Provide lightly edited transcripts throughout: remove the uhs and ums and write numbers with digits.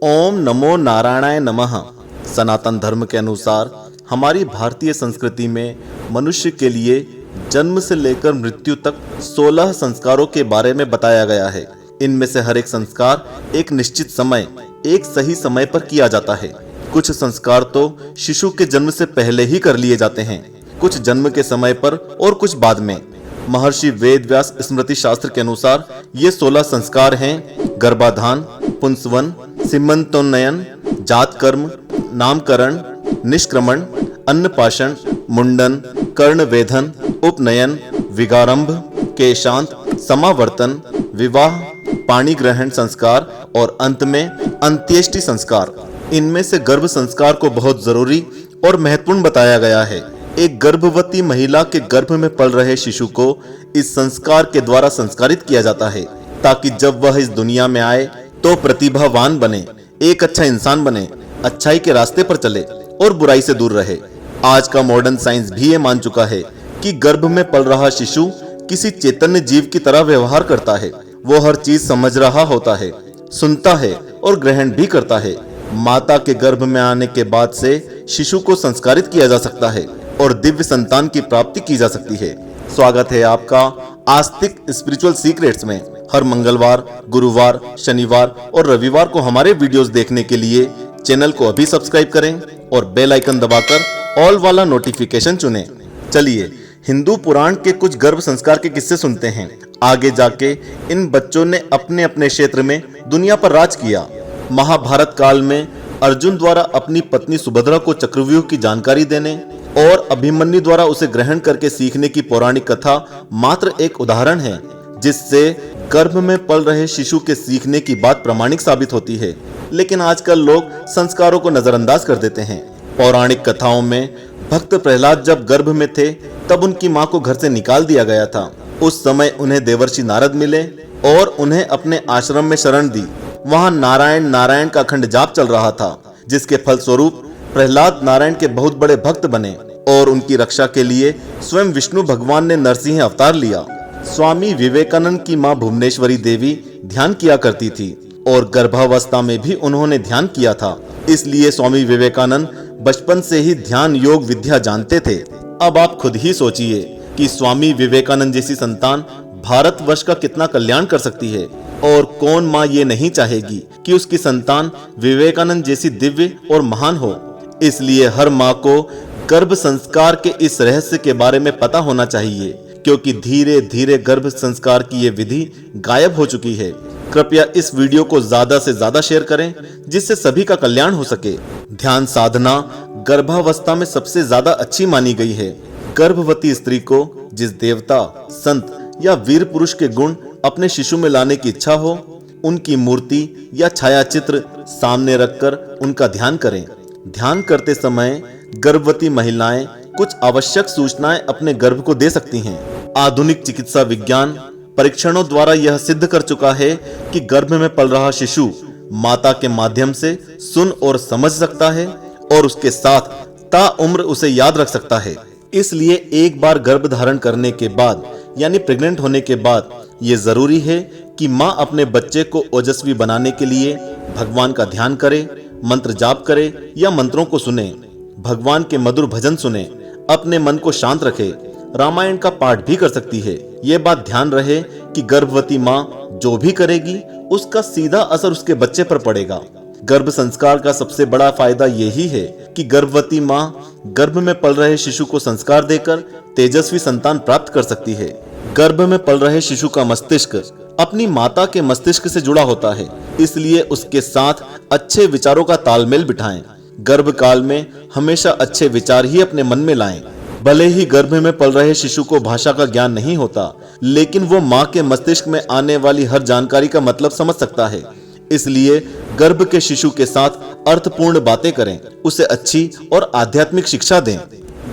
ओम नमो नारायणाय नमः। सनातन धर्म के अनुसार हमारी भारतीय संस्कृति में मनुष्य के लिए जन्म से लेकर मृत्यु तक 16 संस्कारों के बारे में बताया गया है। इनमें से हर एक संस्कार एक निश्चित समय, एक सही समय पर किया जाता है। कुछ संस्कार तो शिशु के जन्म से पहले ही कर लिए जाते हैं, कुछ जन्म के समय पर और कुछ बाद में। महर्षि वेदव्यास स्मृति शास्त्र के अनुसार ये 16 संस्कार हैं: गर्भाधान, पुंसवन, सीमंतोन्नयन, जात कर्म, नामकरण, निष्क्रमण, अन्नपाशण, मुंडन, कर्णवेधन, उपनयन, विगारंभ, केशांत, समावर्तन, विवाह, पाणी ग्रहण संस्कार और अंत में अंत्येष्टि संस्कार। इनमें से गर्भ संस्कार को बहुत जरूरी और महत्वपूर्ण बताया गया है। एक गर्भवती महिला के गर्भ में पल रहे शिशु को इस संस्कार के द्वारा संस्कारित किया जाता है, ताकि जब वह इस दुनिया में आए तो प्रतिभावान बने, एक अच्छा इंसान बने, अच्छाई के रास्ते पर चले और बुराई से दूर रहे। आज का मॉडर्न साइंस भी ये मान चुका है कि गर्भ में पल रहा शिशु किसी चैतन्य जीव की तरह व्यवहार करता है। वो हर चीज समझ रहा होता है, सुनता है और ग्रहण भी करता है। माता के गर्भ में आने के बाद से शिशु को संस्कारित किया जा सकता है और दिव्य संतान की प्राप्ति की जा सकती है। स्वागत है आपका आस्तिक स्पिरिचुअल सीक्रेट्स में। हर मंगलवार, गुरुवार, शनिवार और रविवार को हमारे वीडियोस देखने के लिए चैनल को अभी सब्सक्राइब करें और बेल आइकन दबाकर ऑल वाला नोटिफिकेशन चुनें। चलिए हिंदू पुराण के कुछ गर्भ संस्कार के किस्से सुनते हैं। आगे जाके इन बच्चों ने अपने अपने क्षेत्र में दुनिया पर राज किया। महाभारत काल में अर्जुन द्वारा अपनी पत्नी सुभद्रा को चक्रव्यूह की जानकारी देने और अभिमन्यु द्वारा उसे ग्रहण करके सीखने की पौराणिक कथा मात्र एक उदाहरण है, जिससे गर्भ में पल रहे शिशु के सीखने की बात प्रामाणिक साबित होती है। लेकिन आजकल लोग संस्कारों को नजरअंदाज कर देते हैं। पौराणिक कथाओं में भक्त प्रहलाद जब गर्भ में थे तब उनकी मां को घर से निकाल दिया गया था। उस समय उन्हें देवर्षि नारद मिले और उन्हें अपने आश्रम में शरण दी। वहां नारायण नारायण का अखंड जाप चल रहा था, जिसके फलस्वरूप प्रहलाद नारायण के बहुत बड़े भक्त बने और उनकी रक्षा के लिए स्वयं विष्णु भगवान ने नरसिंह अवतार लिया। स्वामी विवेकानंद की मां भुवनेश्वरी देवी ध्यान किया करती थी और गर्भावस्था में भी उन्होंने ध्यान किया था। इसलिए स्वामी विवेकानंद बचपन से ही ध्यान योग विद्या जानते थे। अब आप खुद ही सोचिए कि स्वामी विवेकानंद जैसी संतान भारतवर्ष का कितना कल्याण कर सकती है, और कौन माँ ये नहीं चाहेगी कि उसकी संतान विवेकानंद जैसी दिव्य और महान हो। इसलिए हर माँ को गर्भ संस्कार के इस रहस्य के बारे में पता होना चाहिए, क्योंकि धीरे धीरे गर्भ संस्कार की ये विधि गायब हो चुकी है। कृपया इस वीडियो को ज्यादा से ज्यादा शेयर करें, जिससे सभी का कल्याण हो सके। ध्यान साधना गर्भावस्था में सबसे ज्यादा अच्छी मानी गई है। गर्भवती स्त्री को जिस देवता, संत या वीर पुरुष के गुण अपने शिशु में लाने की इच्छा हो, उनकी मूर्ति या छाया चित्र सामने रखकर उनका ध्यान करें। ध्यान करते समय गर्भवती महिलाएं कुछ आवश्यक सूचनाएं अपने गर्भ को दे सकती हैं। आधुनिक चिकित्सा विज्ञान परीक्षणों द्वारा यह सिद्ध कर चुका है कि गर्भ में पल रहा शिशु माता के माध्यम से सुन और समझ सकता है और उसके साथ ताउम्र उसे याद रख सकता है। इसलिए एक बार गर्भ धारण करने के बाद यानी प्रेग्नेंट होने के बाद ये जरूरी है कि माँ अपने बच्चे को ओजस्वी बनाने के लिए भगवान का ध्यान करे, मंत्र जाप करे या मंत्रों को सुने, भगवान के मधुर भजन सुने, अपने मन को शांत रखे, रामायण का पाठ भी कर सकती है। ये बात ध्यान रहे कि गर्भवती माँ जो भी करेगी उसका सीधा असर उसके बच्चे पर पड़ेगा। गर्भ संस्कार का सबसे बड़ा फायदा यही है कि गर्भवती माँ गर्भ में पल रहे शिशु को संस्कार देकर तेजस्वी संतान प्राप्त कर सकती है। गर्भ में पल रहे शिशु का मस्तिष्क अपनी माता के मस्तिष्क से जुड़ा होता है, इसलिए उसके साथ अच्छे विचारों का तालमेल बिठाएं। गर्भ काल में हमेशा अच्छे विचार ही अपने मन में लाएं। भले ही गर्भ में पल रहे शिशु को भाषा का ज्ञान नहीं होता, लेकिन वो माँ के मस्तिष्क में आने वाली हर जानकारी का मतलब समझ सकता है। इसलिए गर्भ के शिशु के साथ अर्थपूर्ण बातें करें, उसे अच्छी और आध्यात्मिक शिक्षा दें।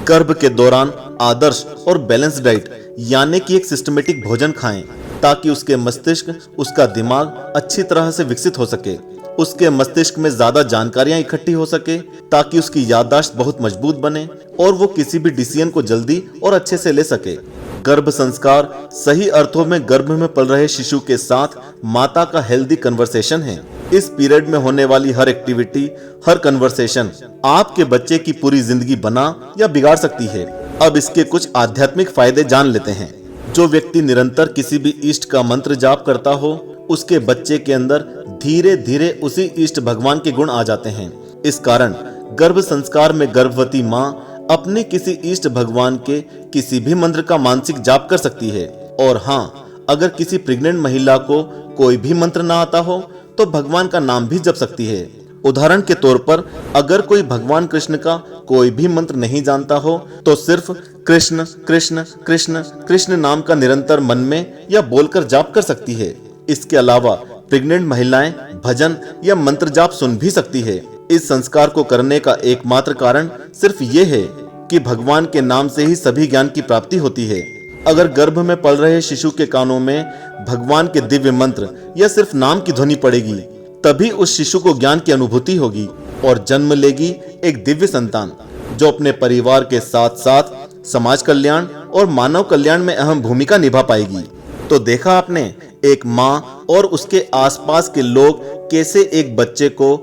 गर्भ के दौरान आदर्श और बैलेंस डाइट यानी कि एक सिस्टमेटिक भोजन खाएं, ताकि उसके मस्तिष्क, उसका दिमाग अच्छी तरह से विकसित हो सके। उसके मस्तिष्क में ज्यादा जानकारियां इकट्ठी हो सके, ताकि उसकी याददाश्त बहुत मजबूत बने और वो किसी भी डिसीजन को जल्दी और अच्छे से ले सके। गर्भ संस्कार सही अर्थों में गर्भ में पल रहे शिशु के साथ माता का हेल्दी कन्वर्सेशन है। इस पीरियड में होने वाली हर एक्टिविटी, हर कन्वर्सेशन आपके बच्चे की पूरी जिंदगी बना या बिगाड़ सकती है। अब इसके कुछ आध्यात्मिक फायदे जान लेते हैं। जो व्यक्ति निरंतर किसी भी इष्ट का मंत्र जाप करता हो, उसके बच्चे के अंदर धीरे धीरे उसी इष्ट भगवान के गुण आ जाते हैं। इस कारण गर्भ संस्कार में गर्भवती माँ अपने किसी इष्ट भगवान के किसी भी मंत्र का मानसिक जाप कर सकती है। और हाँ, अगर किसी प्रेग्नेंट महिला को कोई भी मंत्र ना आता हो तो भगवान का नाम भी जप सकती है। उदाहरण के तौर पर अगर कोई भगवान कृष्ण का कोई भी मंत्र नहीं जानता हो तो सिर्फ कृष्ण कृष्ण कृष्ण कृष्ण नाम का निरंतर मन में या बोलकर जाप कर सकती है। इसके अलावा प्रेग्नेंट महिलाएं भजन या मंत्र जाप सुन भी सकती है। इस संस्कार को करने का एकमात्र कारण सिर्फ ये है कि भगवान के नाम से ही सभी ज्ञान की प्राप्ति होती है। अगर गर्भ में पल रहे शिशु के कानों में भगवान के दिव्य मंत्र या सिर्फ नाम की ध्वनि पड़ेगी, तभी उस शिशु को ज्ञान की अनुभूति होगी और जन्म लेगी एक दिव्य संतान, जो अपने परिवार के साथ साथ समाज कल्याण और मानव कल्याण में अहम भूमिका निभा पाएगी। तो देखा आपने, एक माँ और उसके आसपास के लोग कैसे एक बच्चे को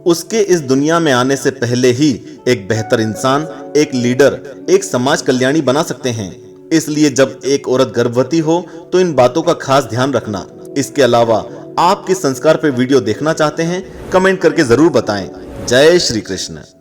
उसके इस दुनिया में आने से पहले ही एक बेहतर इंसान, एक लीडर, एक समाज कल्याणी बना सकते हैं। इसलिए जब एक औरत गर्भवती हो तो इन बातों का खास ध्यान रखना। इसके अलावा आप किस संस्कार पर वीडियो देखना चाहते हैं, कमेंट करके जरूर बताएं। जय श्री कृष्ण।